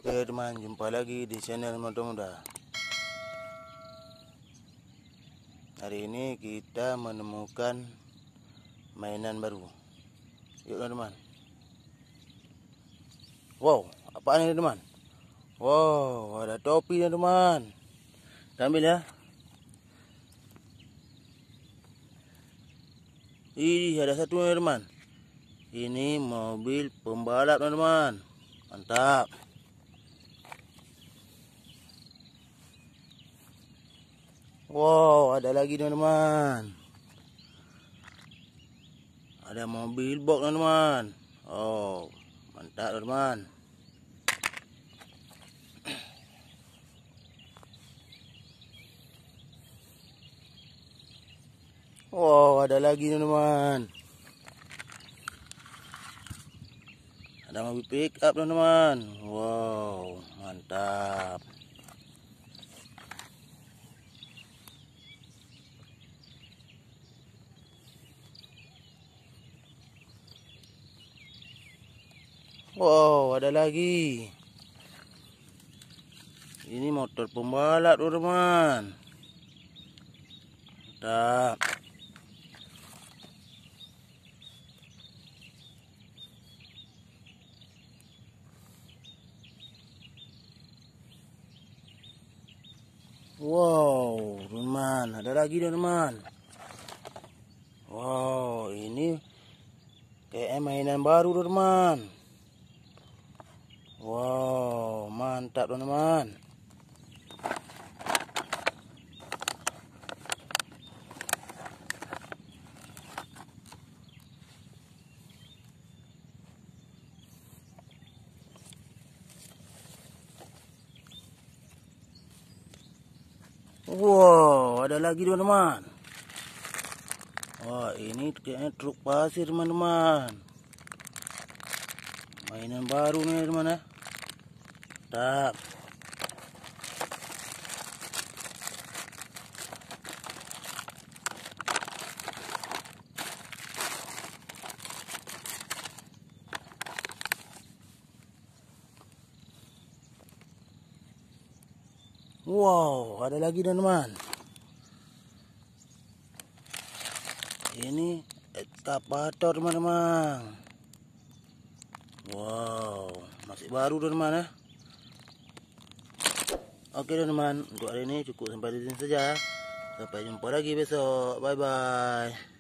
Oke teman, jumpa lagi di channel Muda. Hari ini kita menemukan mainan baru. Yuk teman. Wow, apaan ini teman? Wow, ada topi teman. Kita ambil ya. Ih, ada satu teman. Ini mobil pembalap teman. Mantap. Wow, ada lagi teman-teman. Ada Mobilbox teman-teman. Oh, mantap teman. Wow, ada lagi teman-teman. Ada mobil pick up teman-teman. Wow, mantap. Wow, ada lagi. Ini motor pembalap teman-teman. Mantap. Wow, teman, ada lagi teman. Wow, ini kayak mainan baru teman. Wow, mantap teman. Wow, ada lagi teman-teman. Wah, ini kayaknya truk pasir teman-teman. Mainan baru nih teman ya. Mantap. Wow, ada lagi teman-teman. Ini Excavator teman-teman. Wow, masih baru teman-teman ya. Oke teman-teman, untuk hari ini cukup sampai di sini saja. Sampai jumpa lagi besok. Bye bye.